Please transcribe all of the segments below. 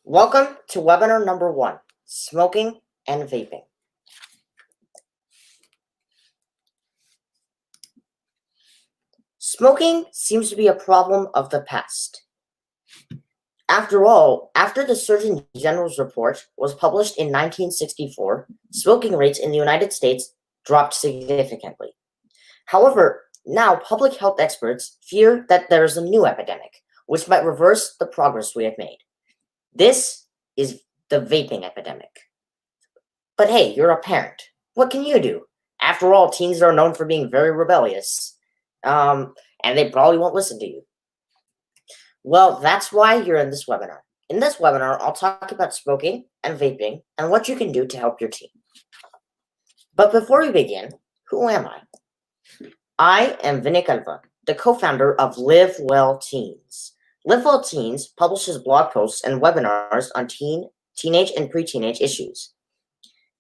Welcome to webinar number 1, Smoking and Vaping. Smoking seems to be a problem of the past. After all, after the Surgeon General's report was published in 1964, smoking rates in the United States dropped significantly. However, now public health experts fear that there is a new epidemic, which might reverse the progress we have made. This is the vaping epidemic. But hey, you're a parent. What can you do? After all, teens are known for being very rebellious. And they probably won't listen to you. Well, that's why you're in this webinar. In this webinar, I'll talk about smoking and vaping and what you can do to help your teen. But before we begin, who am I? I am Vinay Kalva, the co-founder of Live Well Teens. Live Well Teens publishes blog posts and webinars on teenage and pre-teenage issues.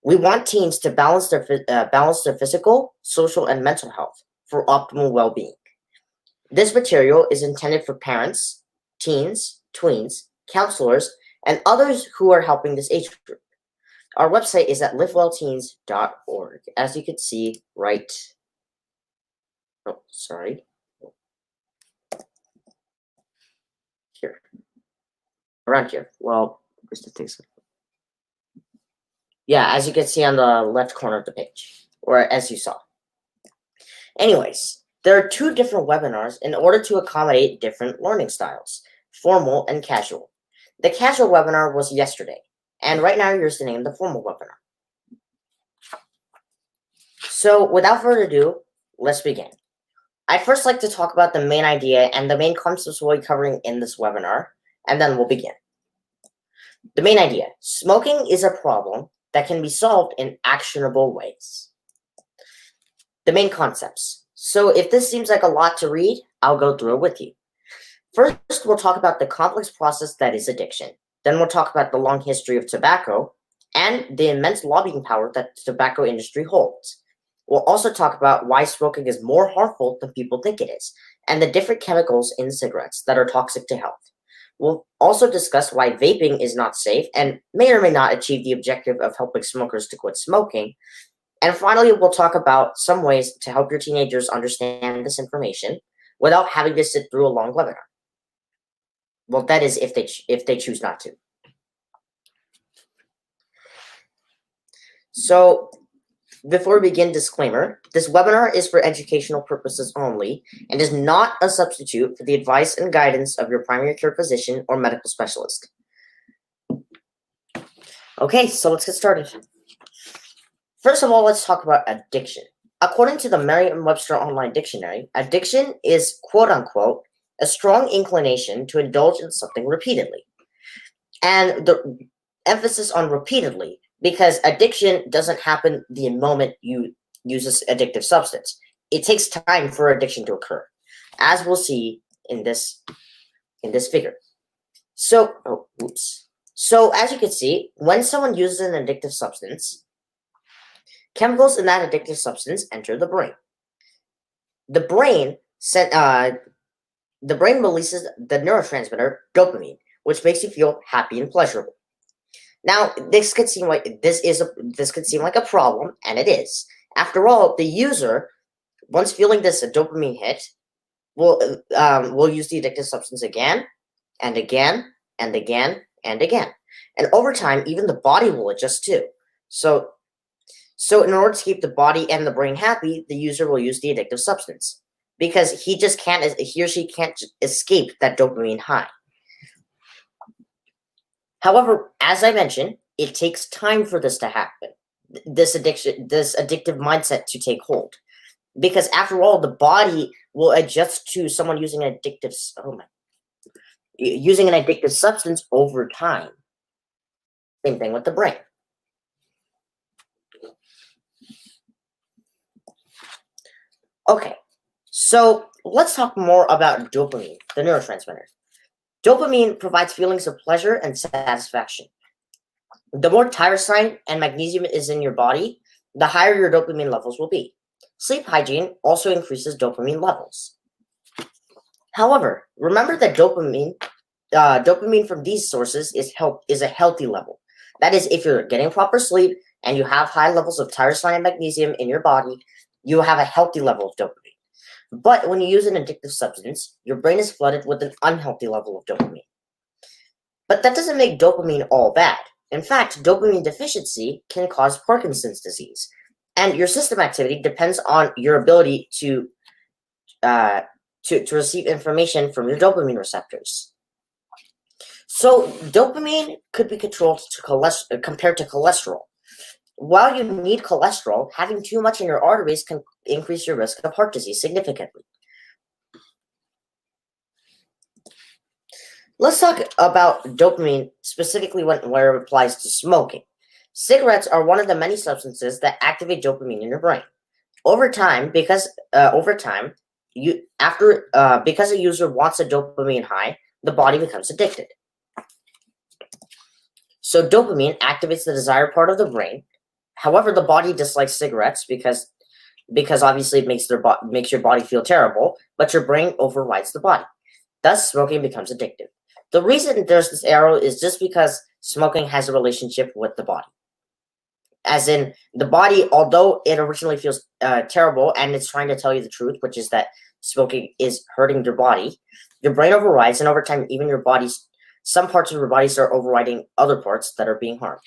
We want teens to balance their physical, social, and mental health for optimal well-being. This material is intended for parents, teens, tweens, counselors, and others who are helping this age group. Our website is at livewellteens.org, as you can see right. Oh, sorry. Here. Around here. Well, where's the text? Yeah, as you can see on the left corner of the page, or as you saw. Anyways, there are 2 different webinars in order to accommodate different learning styles, formal and casual. The casual webinar was yesterday, and right now you're sitting in the formal webinar. So without further ado, let's begin. I'd first like to talk about the main idea and the main concepts we'll be covering in this webinar, and then we'll begin. The main idea: smoking is a problem that can be solved in actionable ways. The main concepts. So if this seems like a lot to read, I'll go through it with you. First, we'll talk about the complex process that is addiction. Then we'll talk about the long history of tobacco and the immense lobbying power that the tobacco industry holds. We'll also talk about why smoking is more harmful than people think it is, and the different chemicals in cigarettes that are toxic to health. We'll also discuss why vaping is not safe and may or may not achieve the objective of helping smokers to quit smoking. And finally, we'll talk about some ways to help your teenagers understand this information without having to sit through a long webinar. Well, that is if they choose not to. So, before we begin, disclaimer: this webinar is for educational purposes only and is not a substitute for the advice and guidance of your primary care physician or medical specialist. Okay, so let's get started. First of all, let's talk about addiction. According to the Merriam-Webster Online Dictionary, addiction is, quote-unquote, a strong inclination to indulge in something repeatedly. And the emphasis on repeatedly, because addiction doesn't happen the moment you use this addictive substance. It takes time for addiction to occur, as we'll see in this figure. So as you can see, when someone uses an addictive substance, chemicals in that addictive substance enter the brain. The brain releases the neurotransmitter dopamine, which makes you feel happy and pleasurable. Now, this could seem like a problem, and it is. After all, the user, once feeling this dopamine hit, will use the addictive substance again and again and again and again. And over time, even the body will adjust too. So in order to keep the body and the brain happy, the user will use the addictive substance because he or she can't escape that dopamine high. However, as I mentioned, it takes time for this to happen, this addictive mindset to take hold. Because after all, the body will adjust to someone using an addictive substance over time. Same thing with the brain. Okay, so let's talk more about dopamine, the neurotransmitter. Dopamine provides feelings of pleasure and satisfaction. The more tyrosine and magnesium is in your body, the higher your dopamine levels will be. Sleep hygiene also increases dopamine levels. However, remember that dopamine dopamine from these sources is a healthy level. That is, if you're getting proper sleep and you have high levels of tyrosine and magnesium in your body, you have a healthy level of dopamine. But when you use an addictive substance, your brain is flooded with an unhealthy level of dopamine. But that doesn't make dopamine all bad. In fact, dopamine deficiency can cause Parkinson's disease, and your system activity depends on your ability to receive information from your dopamine receptors. So dopamine could be controlled compared to cholesterol. While you need cholesterol, having too much in your arteries can increase your risk of heart disease significantly. Let's talk about dopamine specifically where it applies to smoking. Cigarettes are one of the many substances that activate dopamine in your brain. Over time, because a user wants a dopamine high, the body becomes addicted. So dopamine activates the desired part of the brain. However, the body dislikes cigarettes because obviously it makes your body feel terrible, but your brain overrides the body. Thus, smoking becomes addictive. The reason there's this arrow is just because smoking has a relationship with the body. As in, the body, although it originally feels terrible and it's trying to tell you the truth, which is that smoking is hurting your body, your brain overrides, and over time, even some parts of your body start overriding other parts that are being harmed.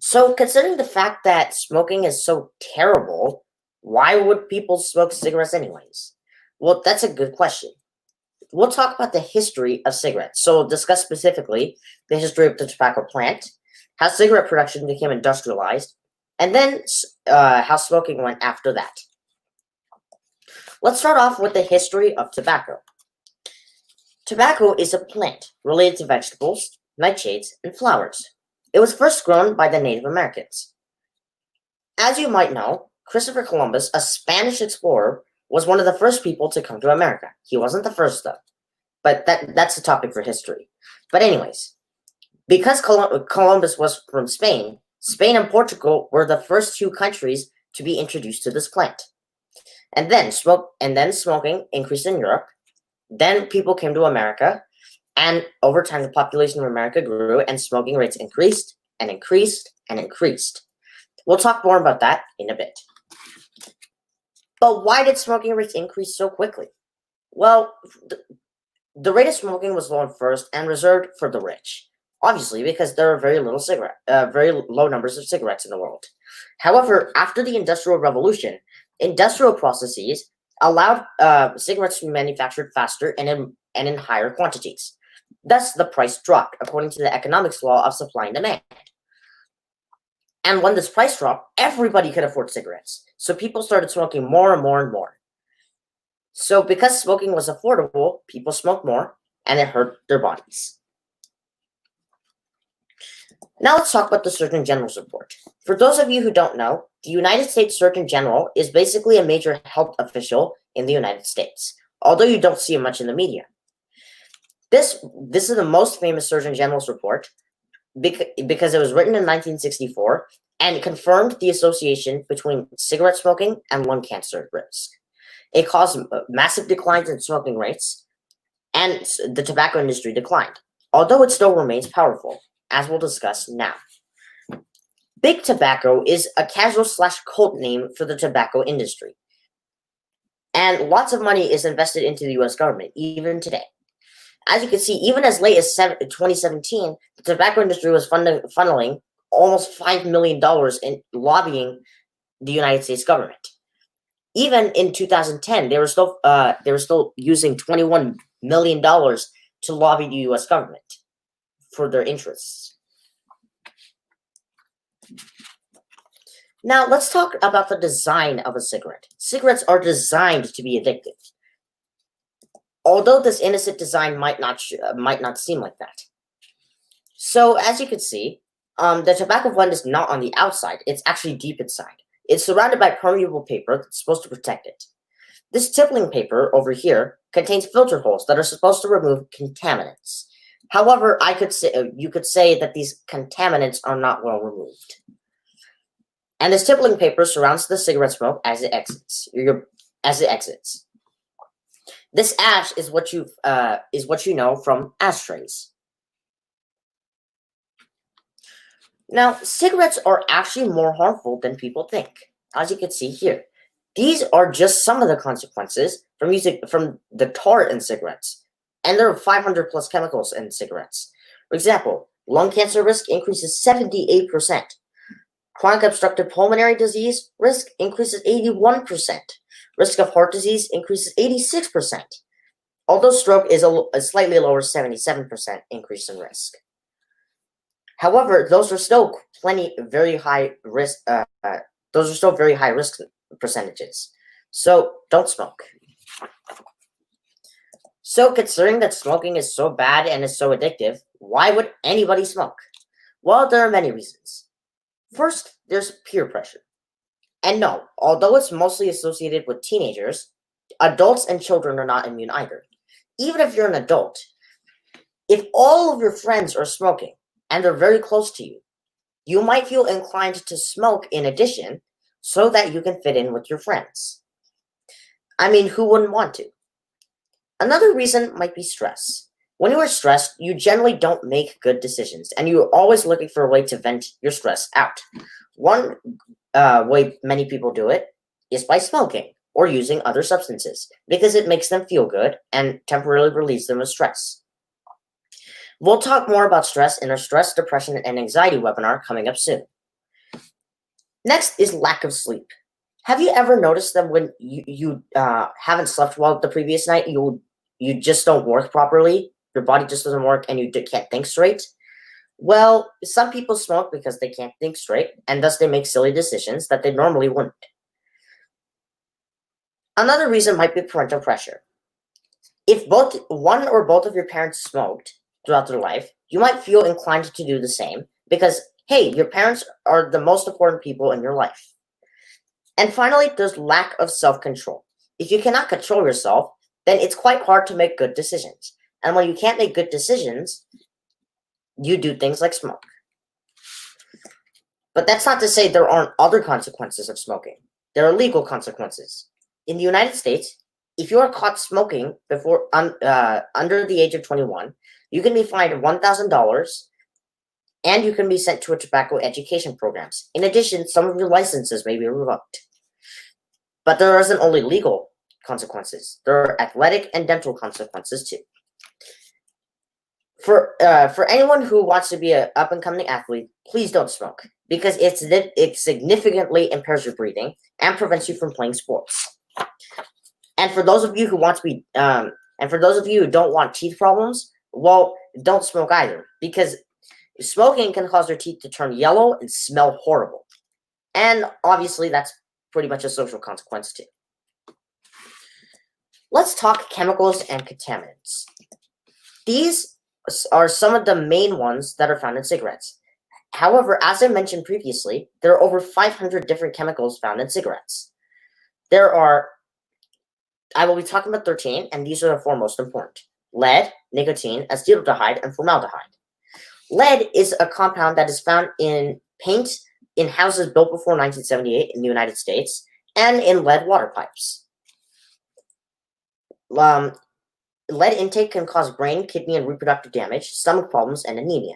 So, considering the fact that smoking is so terrible, why would people smoke cigarettes anyways? Well, that's a good question. We'll talk about the history of cigarettes. So we'll discuss specifically the history of the tobacco plant, how cigarette production became industrialized, and then how smoking went after that. Let's start off with the history of tobacco. Tobacco is a plant related to vegetables, nightshades, and flowers. It was first grown by the Native Americans. As you might know, Christopher Columbus, a Spanish explorer, was one of the first people to come to America. He wasn't the first, though. But that's a topic for history. But anyways, because Columbus was from Spain, Spain and Portugal were the first two countries to be introduced to this plant. And then smoking increased in Europe. Then people came to America. And over time, the population of America grew and smoking rates increased and increased and increased. We'll talk more about that in a bit. But why did smoking rates increase so quickly? Well, the rate of smoking was low at first and reserved for the rich. Obviously, because there are very low numbers of cigarettes in the world. However, after the Industrial Revolution, industrial processes allowed cigarettes to be manufactured faster and in higher quantities. Thus, the price dropped according to the economics law of supply and demand. And when this price dropped, everybody could afford cigarettes. So people started smoking more and more and more. So because smoking was affordable, people smoked more, and it hurt their bodies. Now let's talk about the Surgeon General's report. For those of you who don't know, the United States Surgeon General is basically a major health official in the United States, although you don't see him much in the media. This is the most famous Surgeon General's report because it was written in 1964 and it confirmed the association between cigarette smoking and lung cancer risk. It caused massive declines in smoking rates, and the tobacco industry declined, although it still remains powerful, as we'll discuss now. Big Tobacco is a casual/cult name for the tobacco industry, and lots of money is invested into the U.S. government, even today. As you can see, even as late as 2017, the tobacco industry was funneling almost $5 million in lobbying the United States government. Even in 2010, they were still using $21 million to lobby the U.S. government for their interests. Now, let's talk about the design of a cigarette. Cigarettes are designed to be addictive, although this innocent design might not seem like that. So, as you can see, the tobacco blend is not on the outside; it's actually deep inside. It's surrounded by permeable paper that's supposed to protect it. This tippling paper over here contains filter holes that are supposed to remove contaminants. However, you could say that these contaminants are not well removed. And this tippling paper surrounds the cigarette smoke as it exits. This ash is what you know from ashtrays. Now, cigarettes are actually more harmful than people think, as you can see here. These are just some of the consequences from the tar in cigarettes, and there are 500 plus chemicals in cigarettes. For example, lung cancer risk increases 78%. Chronic obstructive pulmonary disease risk increases 81%. Risk of heart disease increases 86%. Although stroke is a slightly lower 77% increase in risk. However, those are still very high risk. Those are still very high risk percentages. So don't smoke. So considering that smoking is so bad and is so addictive, why would anybody smoke? Well, there are many reasons. First, there's peer pressure. And no, although it's mostly associated with teenagers, adults and children are not immune either. Even if you're an adult, if all of your friends are smoking and they're very close to you, you might feel inclined to smoke in addition so that you can fit in with your friends. I mean, who wouldn't want to? Another reason might be stress. When you are stressed, you generally don't make good decisions, and you're always looking for a way to vent your stress out. One way many people do it is by smoking or using other substances, because it makes them feel good and temporarily relieves them of stress. We'll talk more about stress in our stress, depression, and anxiety webinar coming up soon. Next is lack of sleep. Have you ever noticed that when you haven't slept well the previous night, you just don't work properly? Your body just doesn't work and you can't think straight? Well, some people smoke because they can't think straight, and thus they make silly decisions that they normally wouldn't. Another reason might be parental pressure. If one or both of your parents smoked throughout their life, you might feel inclined to do the same because, hey, your parents are the most important people in your life. And finally, there's lack of self-control. If you cannot control yourself, then it's quite hard to make good decisions. And when you can't make good decisions, you do things like smoke. But that's not to say there aren't other consequences of smoking. There are legal consequences. In the United States, if you are caught smoking under the age of 21, you can be fined $1,000 and you can be sent to a tobacco education programs. In addition, some of your licenses may be revoked. But there isn't only legal consequences. There are athletic and dental consequences too. For anyone who wants to be an up-and-coming athlete, please don't smoke because it significantly impairs your breathing and prevents you from playing sports. And for those of you who who don't want teeth problems, well, don't smoke either because smoking can cause your teeth to turn yellow and smell horrible. And obviously, that's pretty much a social consequence too. Let's talk chemicals and contaminants. These are some of the main ones that are found in cigarettes. However, as I mentioned previously, there are over 500 different chemicals found in cigarettes. I will be talking about 13, and these are the four most important: lead, nicotine, acetaldehyde, and formaldehyde. Lead is a compound that is found in paint in houses built before 1978 in the United States and in lead water pipes. Lead intake can cause brain, kidney, and reproductive damage, stomach problems, and anemia.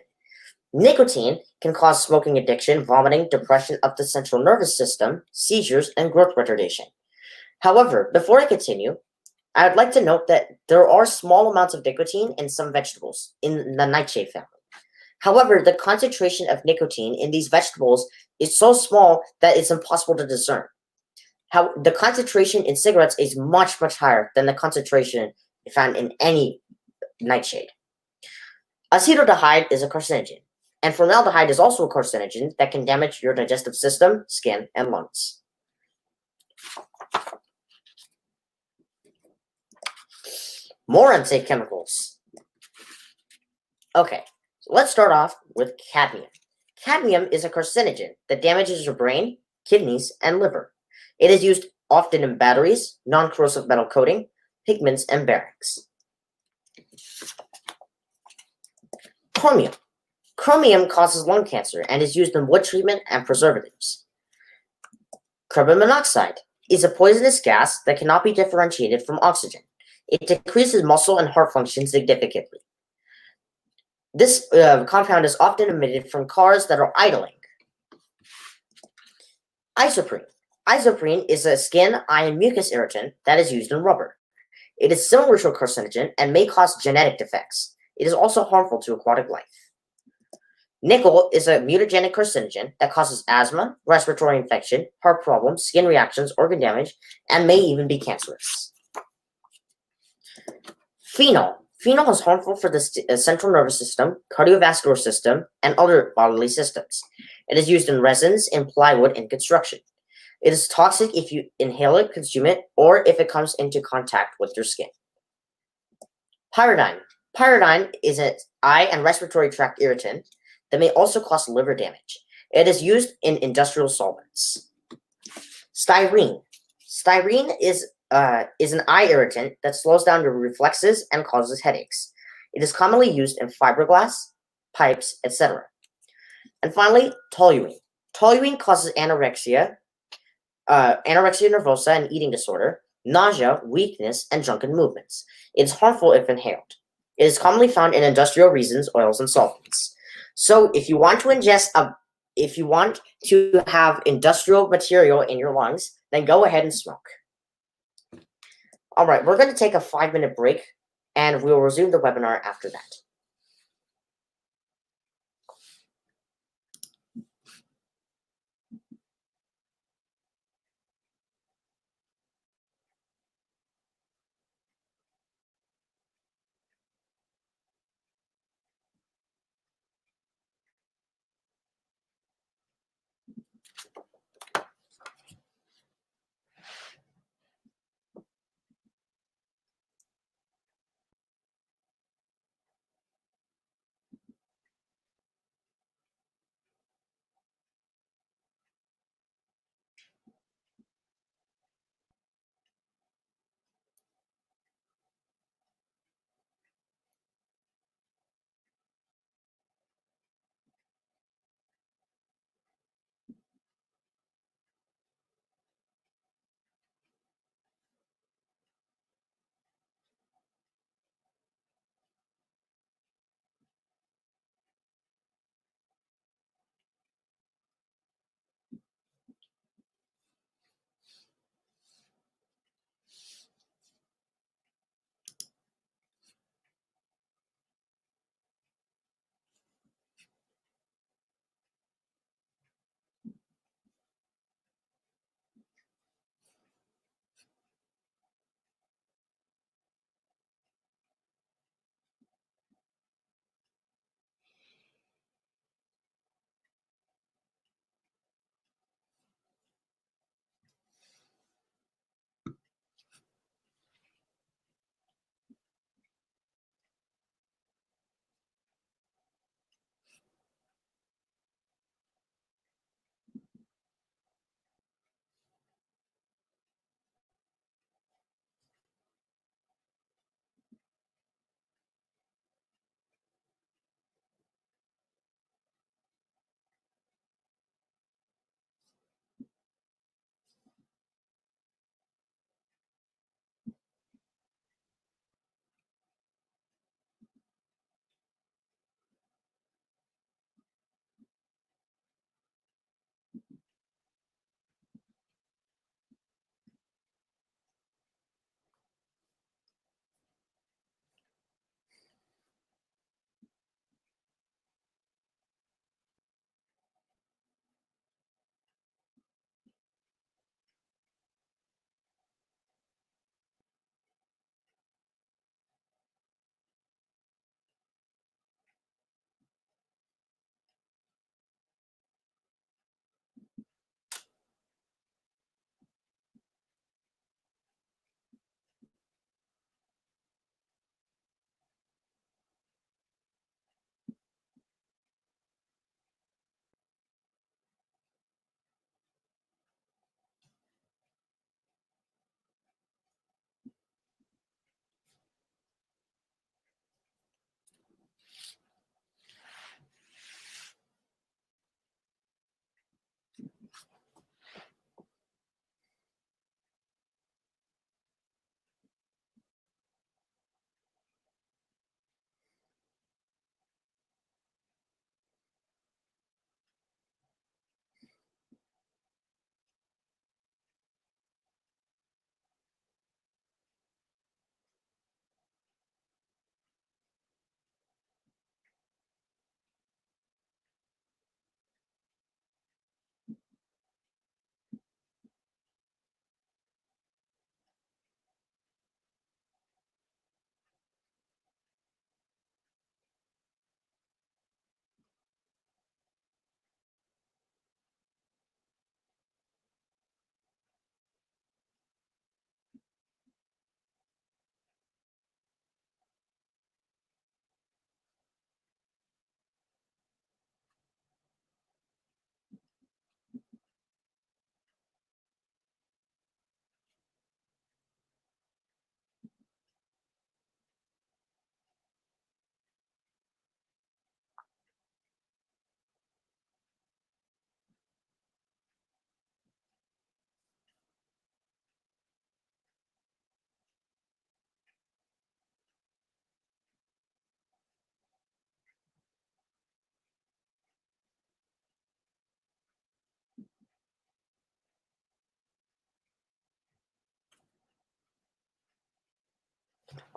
Nicotine can cause smoking addiction, vomiting, depression of the central nervous system, seizures, and growth retardation. However, before I continue, I would like to note that there are small amounts of nicotine in some vegetables in the nightshade family. However, the concentration of nicotine in these vegetables is so small that it's impossible to discern. The concentration in cigarettes is much, much higher than the concentration found in any nightshade. Acetaldehyde is a carcinogen, and formaldehyde is also a carcinogen that can damage your digestive system, skin, and lungs. More unsafe chemicals. Okay, so let's start off with cadmium. Cadmium is a carcinogen that damages your brain, kidneys, and liver. It is used often in batteries, non-corrosive metal coating, pigments, and bearings. Chromium. Chromium causes lung cancer and is used in wood treatment and preservatives. Carbon monoxide is a poisonous gas that cannot be differentiated from oxygen. It decreases muscle and heart function significantly. This compound is often emitted from cars that are idling. Isoprene. Isoprene is a skin, eye, and mucus irritant that is used in rubber. It is similar to a carcinogen and may cause genetic defects. It is also harmful to aquatic life. Nickel is a mutagenic carcinogen that causes asthma, respiratory infection, heart problems, skin reactions, organ damage, and may even be cancerous. Phenol. Phenol is harmful for the central nervous system, cardiovascular system, and other bodily systems. It is used in resins, in plywood, and construction. It is toxic if you inhale it, consume it, or if it comes into contact with your skin. Pyridine. Pyridine is an eye and respiratory tract irritant that may also cause liver damage. It is used in industrial solvents. Styrene. Styrene is an eye irritant that slows down your reflexes and causes headaches. It is commonly used in fiberglass, pipes, etc. And finally, toluene. Toluene causes anorexia nervosa, and eating disorder, nausea, weakness, and drunken movements. It is harmful if inhaled. It is commonly found in industrial resins, oils, and solvents. So, if you want to have industrial material in your lungs, then go ahead and smoke. All right, we're going to take a 5-minute break, and we will resume the webinar after that.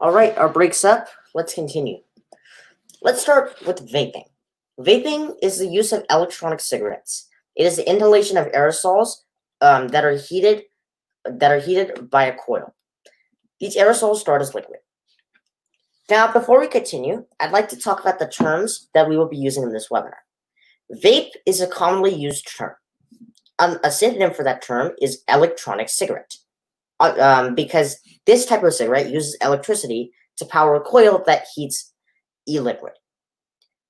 All right, our break's up. Let's continue. Let's start with vaping. Vaping is the use of electronic cigarettes. It is the inhalation of aerosols that are heated by a coil. These aerosols start as liquid. Now, before we continue, I'd like to talk about the terms that we will be using in this webinar. Vape is a commonly used term. A synonym for that term is electronic cigarette, because this type of cigarette uses electricity to power a coil that heats e-liquid.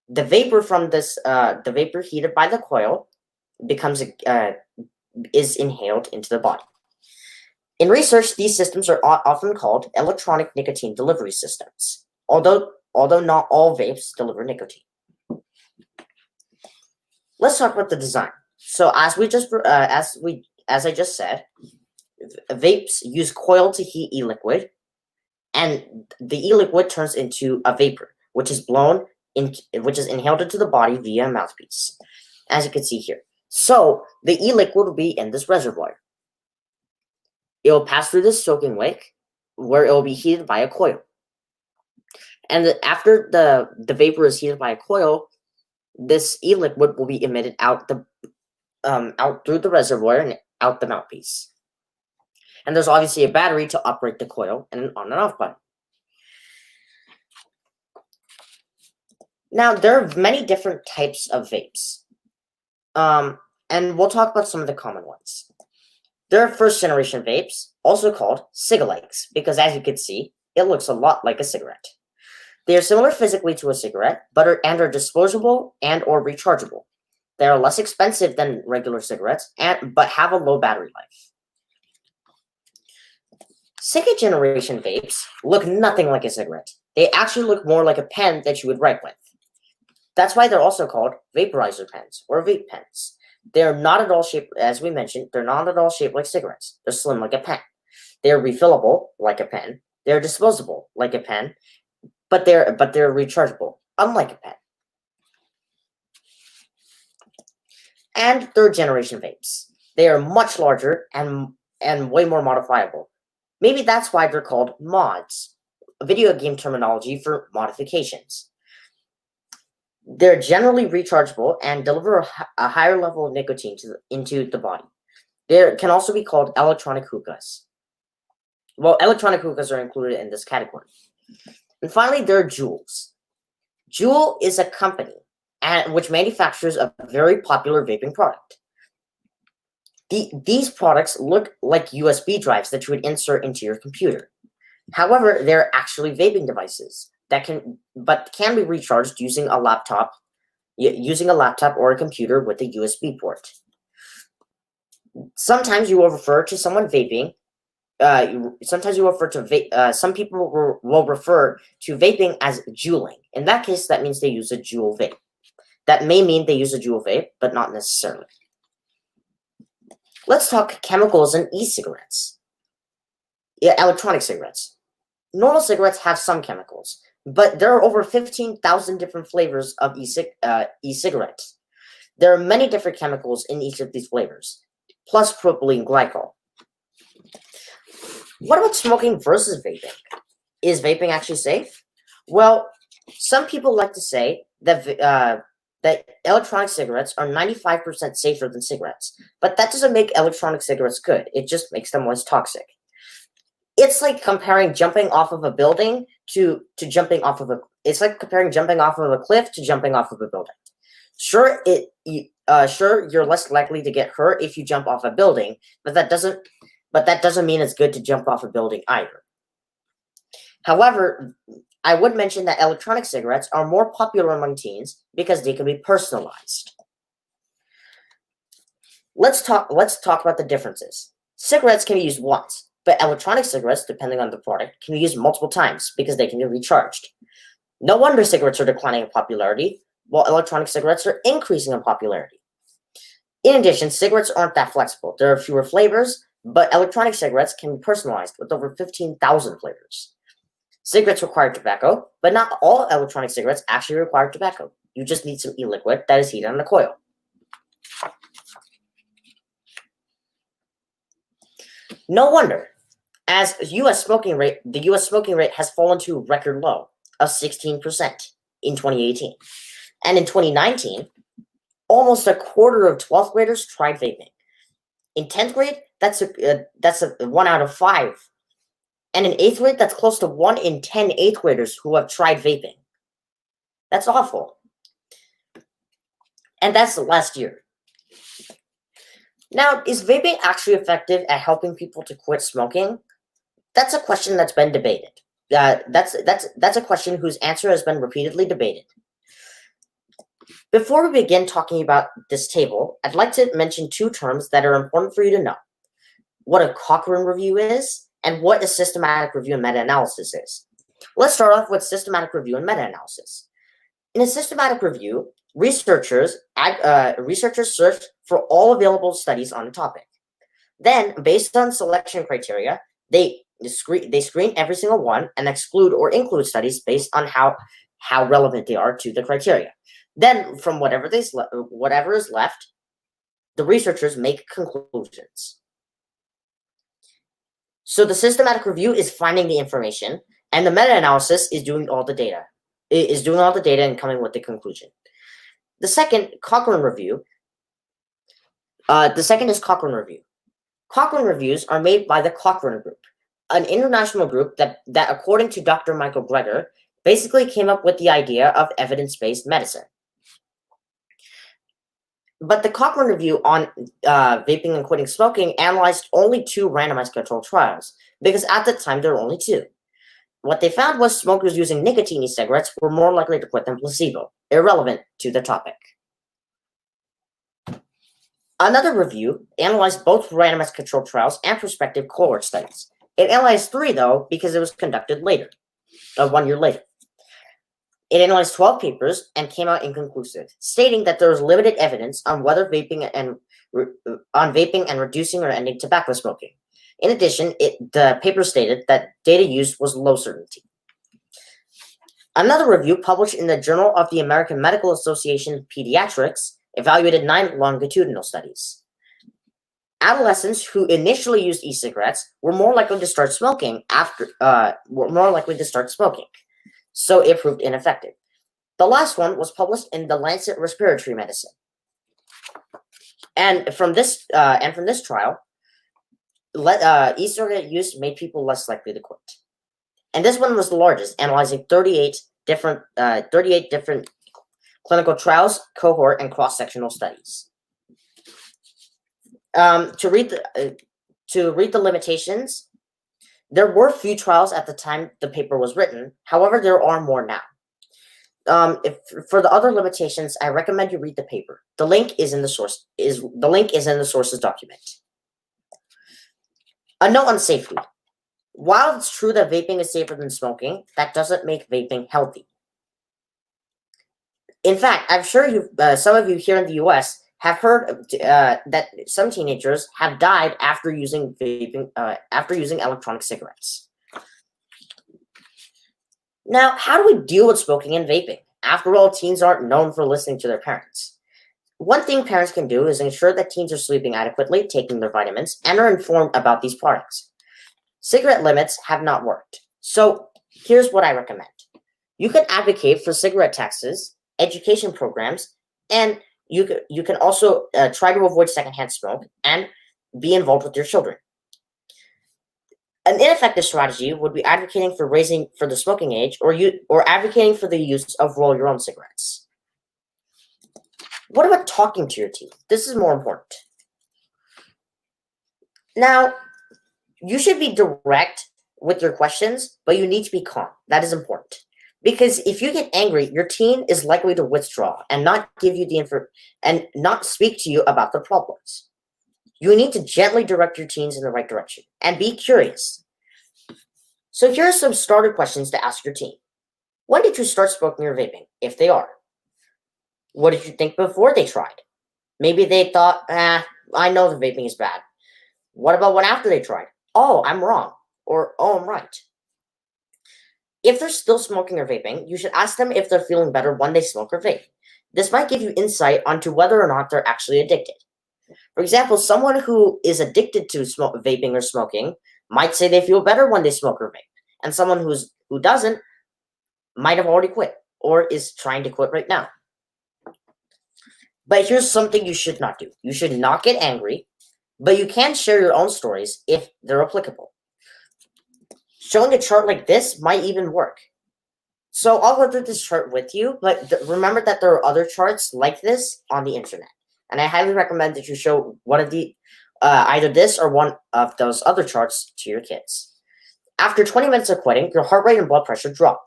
The vapor from the vapor heated by the coil is inhaled into the body. In research, these systems are often called electronic nicotine delivery systems, although not all vapes deliver nicotine. Let's talk about the design. So as I just said, vapes use coil to heat e-liquid, and the e-liquid turns into a vapor, which is inhaled into the body via a mouthpiece, as you can see here. So the e-liquid will be in this reservoir. It will pass through this soaking wick, where it will be heated by a coil. And after the vapor is heated by a coil, this e-liquid will be emitted out through the reservoir and out the mouthpiece. And there's obviously a battery to operate the coil and an on and off button. Now, there are many different types of vapes. And we'll talk about some of the common ones. There are first generation vapes, also called cigalikes, because as you can see, it looks a lot like a cigarette. They are similar physically to a cigarette, but are disposable and or rechargeable. They are less expensive than regular cigarettes, but have a low battery life. Second generation vapes look nothing like a cigarette. They actually look more like a pen that you would write with. That's why they're also called vaporizer pens or vape pens. They're not at all shaped, as we mentioned, they're not at all shaped like cigarettes. They're slim like a pen. They're refillable like a pen. They're disposable like a pen, but they're rechargeable, unlike a pen. And third generation vapes. They are much larger and way more modifiable. Maybe that's why they're called mods, a video game terminology for modifications. They're generally rechargeable and deliver a higher level of nicotine into the body. They can also be called electronic hookahs. Well, electronic hookahs are included in this category. And finally, there are Juuls. Juul is a company which manufactures a very popular vaping product. These products look like USB drives that you would insert into your computer. However, they're actually vaping devices that can be recharged using a laptop or a computer with a USB port. Sometimes you will refer to someone vaping. Sometimes you refer to vape. Some people will refer to vaping as juuling. In that case, that means they use a Juul vape. That may mean they use a Juul vape, but not necessarily. Let's talk chemicals in e-cigarettes. Electronic cigarettes. Normal cigarettes have some chemicals, but there are over 15,000 different flavors of e-cigarettes. There are many different chemicals in each of these flavors, plus propylene glycol. What about smoking versus vaping? Is vaping actually safe? Well, some people like to say that electronic cigarettes are 95% safer than cigarettes, but that doesn't make electronic cigarettes good. It just makes them less toxic. It's like comparing jumping off of a building to jumping off of a. It's like comparing jumping off of a cliff to jumping off of a building. Sure, you're less likely to get hurt if you jump off a building, but that doesn't mean it's good to jump off a building either. However, I would mention that electronic cigarettes are more popular among teens because they can be personalized. Let's talk about the differences. Cigarettes can be used once, but electronic cigarettes, depending on the product, can be used multiple times because they can be recharged. No wonder cigarettes are declining in popularity, while electronic cigarettes are increasing in popularity. In addition, cigarettes aren't that flexible. There are fewer flavors, but electronic cigarettes can be personalized with over 15,000 flavors. Cigarettes require tobacco, but not all electronic cigarettes actually require tobacco. You just need some e-liquid that is heated on the coil. No wonder. as the U.S. smoking rate has fallen to a record low of 16% in 2018. And in 2019, almost a quarter of 12th graders tried vaping. In 10th grade, that's a 1 out of 5. And in 8th grade, that's close to 1 in 10 8th graders who have tried vaping. That's awful. And that's the last year. Now, is vaping actually effective at helping people to quit smoking? That's a question that's been debated. That's a question whose answer has been repeatedly debated. Before we begin talking about this table, I'd like to mention 2 terms that are important for you to know. What a Cochrane review is, and what a systematic review and meta-analysis is. Let's start off with systematic review and meta-analysis. In a systematic review, researchers search for all available studies on a topic. Then, based on selection criteria, they screen every single one and exclude or include studies based on how relevant they are to the criteria. Then, from whatever is left, the researchers make conclusions. So the systematic review is finding the information, and the meta-analysis is doing all the data. And coming with the conclusion. The second is Cochrane review. Cochrane reviews are made by the Cochrane Group, an international group that according to Dr. Michael Greger, basically came up with the idea of evidence-based medicine. But the Cochrane review on vaping and quitting smoking analyzed only 2 randomized controlled trials, because at the time there were only 2. What they found was smokers using nicotine e-cigarettes were more likely to quit than placebo, irrelevant to the topic. Another review analyzed both randomized controlled trials and prospective cohort studies. It analyzed 3, though, because it was conducted later, 1 year later. It analyzed 12 papers and came out inconclusive, stating that there was limited evidence on whether vaping and reducing or ending tobacco smoking. In addition, the paper stated that data used was low certainty. Another review published in the Journal of the American Medical Association of Pediatrics evaluated 9 longitudinal studies. Adolescents who initially used e-cigarettes were more likely to start smoking so it proved ineffective. The last one was published in the Lancet Respiratory Medicine. And from this trial, e-cigarette use made people less likely to quit. And this one was the largest, analyzing 38 different clinical trials, cohort, and cross-sectional studies. To read the limitations, there were few trials at the time the paper was written. However, there are more now. For the other limitations, I recommend you read the paper. The link is in the sources document. A note on safety. While it's true that vaping is safer than smoking, that doesn't make vaping healthy. In fact, I'm sure some of you here in the U.S. have heard that some teenagers have died after using electronic cigarettes. Now, how do we deal with smoking and vaping? After all, teens aren't known for listening to their parents. One thing parents can do is ensure that teens are sleeping adequately, taking their vitamins, and are informed about these products. Cigarette limits have not worked. So here's what I recommend. You can advocate for cigarette taxes, education programs, and you can also try to avoid secondhand smoke and be involved with your children. An ineffective strategy would be advocating for raising for the smoking age or advocating for the use of roll your own cigarettes. What about talking to your team? This is more important. Now, you should be direct with your questions, but you need to be calm. That is important. Because if you get angry, your teen is likely to withdraw and not give you the info and not speak to you about the problems. You need to gently direct your teens in the right direction and be curious. So here are some starter questions to ask your teen. When did you start smoking or vaping, if they are? What did you think before they tried? Maybe they thought, I know the vaping is bad. What about when after they tried? Oh, I'm wrong. Or, oh, I'm right. If they're still smoking or vaping, you should ask them if they're feeling better when they smoke or vape. This might give you insight onto whether or not they're actually addicted. For example, someone who is addicted to vaping or smoking might say they feel better when they smoke or vape, and someone who doesn't might have already quit or is trying to quit right now. But here's something you should not do. You should not get angry, but you can share your own stories if they're applicable. Showing a chart like this might even work. So I'll go through this chart with you, but remember that there are other charts like this on the internet. And I highly recommend that you show one of the, either this or one of those other charts to your kids. After 20 minutes of quitting, your heart rate and blood pressure drop.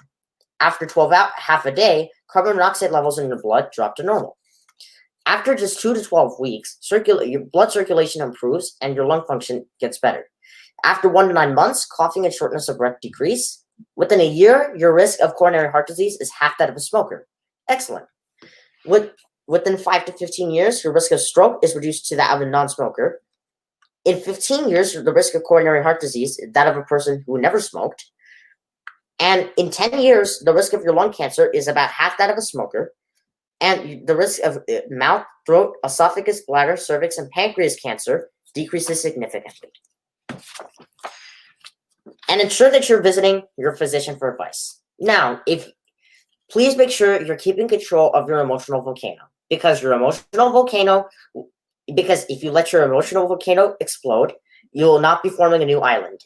After 12 hours, half a day, carbon monoxide levels in your blood drop to normal. After just 2 to 12 weeks, your blood circulation improves and your lung function gets better. After 1 to 9 months, coughing and shortness of breath decrease. Within a year, your risk of coronary heart disease is half that of a smoker. Excellent. Within 5 to 15 years, your risk of stroke is reduced to that of a non-smoker. In 15 years, the risk of coronary heart disease is that of a person who never smoked. And in 10 years, the risk of your lung cancer is about half that of a smoker. And the risk of mouth, throat, esophagus, bladder, cervix, and pancreas cancer decreases significantly. And ensure that you're visiting your physician for advice. Now, please make sure you're keeping control of your emotional volcano, because if you let your emotional volcano explode, you will not be forming a new island.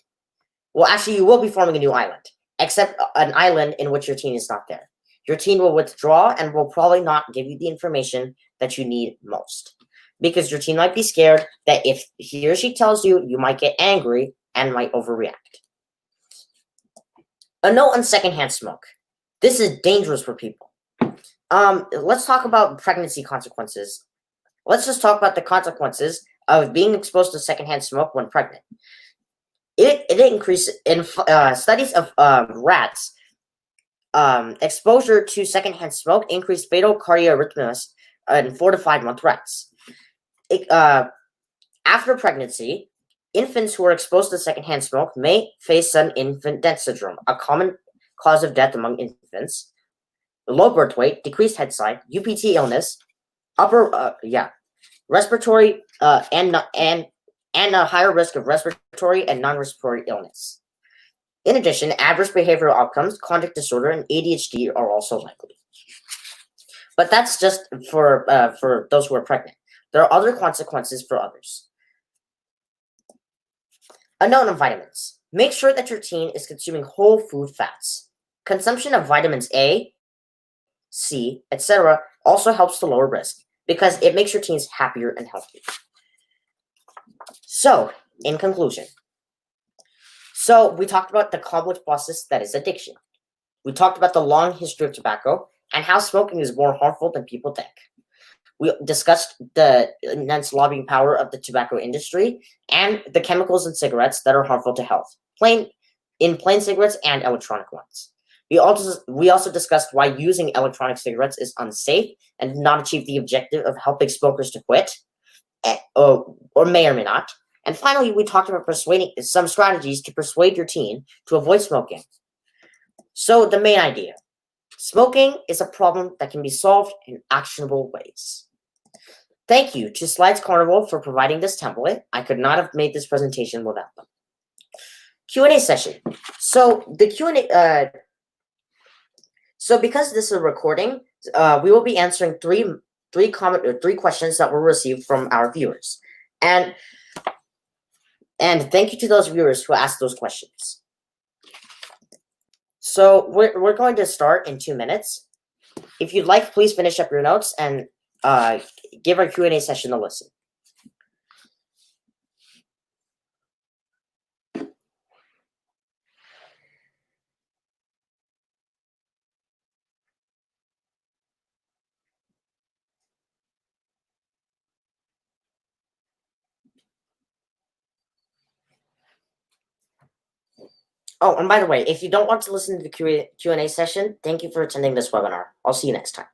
Well, actually, you will be forming a new island, except an island in which your teen is not there. Your teen will withdraw and will probably not give you the information that you need most, because your teen might be scared that if he or she tells you, you might get angry and might overreact. A note on secondhand smoke. This is dangerous for people. Let's talk about pregnancy consequences. Let's just talk about the consequences of being exposed to secondhand smoke when pregnant. It increases in studies of rats. Exposure to secondhand smoke increased fatal cardiorhythmias in 4 to 5 month rats. After pregnancy, infants who are exposed to secondhand smoke may face sudden infant death syndrome, a common cause of death among infants. Low birth weight, decreased head size, UPT illness, respiratory and a higher risk of respiratory and non-respiratory illness. In addition, adverse behavioral outcomes, conduct disorder, and ADHD are also likely. But that's just for those who are pregnant. There are other consequences for others. A note on vitamins. Make sure that your teen is consuming whole food fats. Consumption of vitamins A, C, etc. also helps to lower risk because it makes your teens happier and healthier. So, in conclusion, we talked about the complex process that is addiction. We talked about the long history of tobacco and how smoking is more harmful than people think. We discussed the immense lobbying power of the tobacco industry and the chemicals in cigarettes that are harmful to health, plain cigarettes and electronic ones. We also discussed why using electronic cigarettes is unsafe and did not achieve the objective of helping smokers to quit, or may or may not. And finally, we talked about persuading some strategies to persuade your teen to avoid smoking. So the main idea: smoking is a problem that can be solved in actionable ways. Thank you to Slides Carnival for providing this template. I could not have made this presentation without them. Q&A session. So the Q&A. So because this is a recording, we will be answering three questions that were received from our viewers, and thank you to those viewers who asked those questions. So we're going to start in 2 minutes. If you'd like, please finish up your notes and give our Q&A session a listen. Oh, and by the way, if you don't want to listen to the Q&A session, thank you for attending this webinar. I'll see you next time.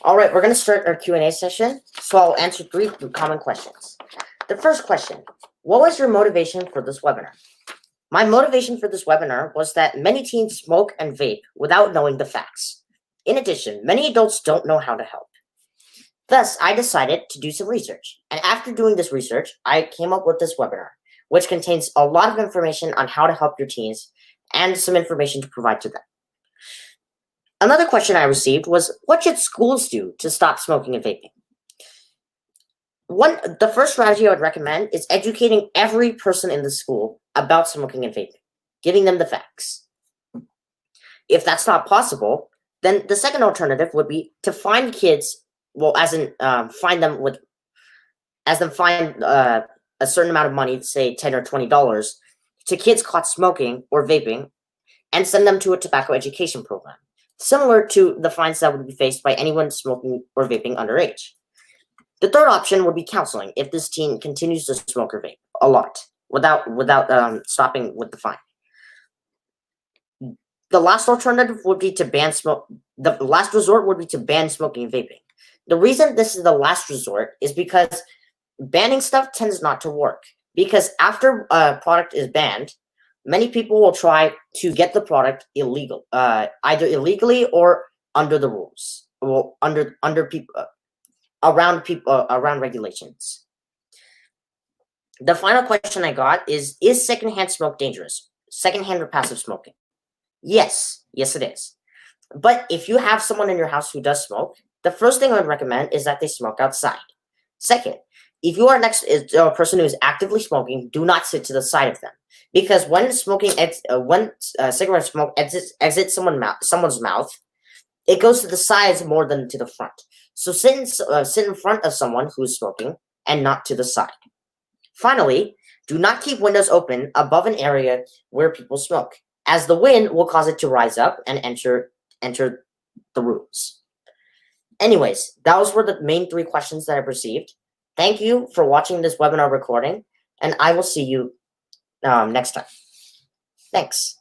All right, we're going to start our Q&A session. So I'll answer 3 common questions. The first question, what was your motivation for this webinar? My motivation for this webinar was that many teens smoke and vape without knowing the facts. In addition, many adults don't know how to help. Thus, I decided to do some research. And after doing this research, I came up with this webinar, which contains a lot of information on how to help your teens and some information to provide to them. Another question I received was, what should schools do to stop smoking and vaping? The first strategy I would recommend is educating every person in the school about smoking and vaping, giving them the facts. If that's not possible, then the second alternative would be to find kids, find a certain amount of money, say $10 or $20, to kids caught smoking or vaping, and send them to a tobacco education program, similar to the fines that would be faced by anyone smoking or vaping underage. The third option would be counseling if this teen continues to smoke or vape a lot without stopping with the fine. The last alternative would be to ban smoke. The last resort would be to ban smoking and vaping. The reason this is the last resort is because banning stuff tends not to work. Because after a product is banned, many people will try to get the product either illegally or under the rules, around regulations. The final question I got is secondhand smoke dangerous? Secondhand or passive smoking? Yes, it is. But if you have someone in your house who does smoke, the first thing I would recommend is that they smoke outside. Second, if you are next to a person who is actively smoking, do not sit to the side of them. Because when cigarette smoke exits someone's mouth, it goes to the sides more than to the front. So sit in front of someone who is smoking and not to the side. Finally, do not keep windows open above an area where people smoke, as the wind will cause it to rise up and enter the rooms. Anyways, those were the main 3 questions that I've received. Thank you for watching this webinar recording, and I will see you next time. Thanks.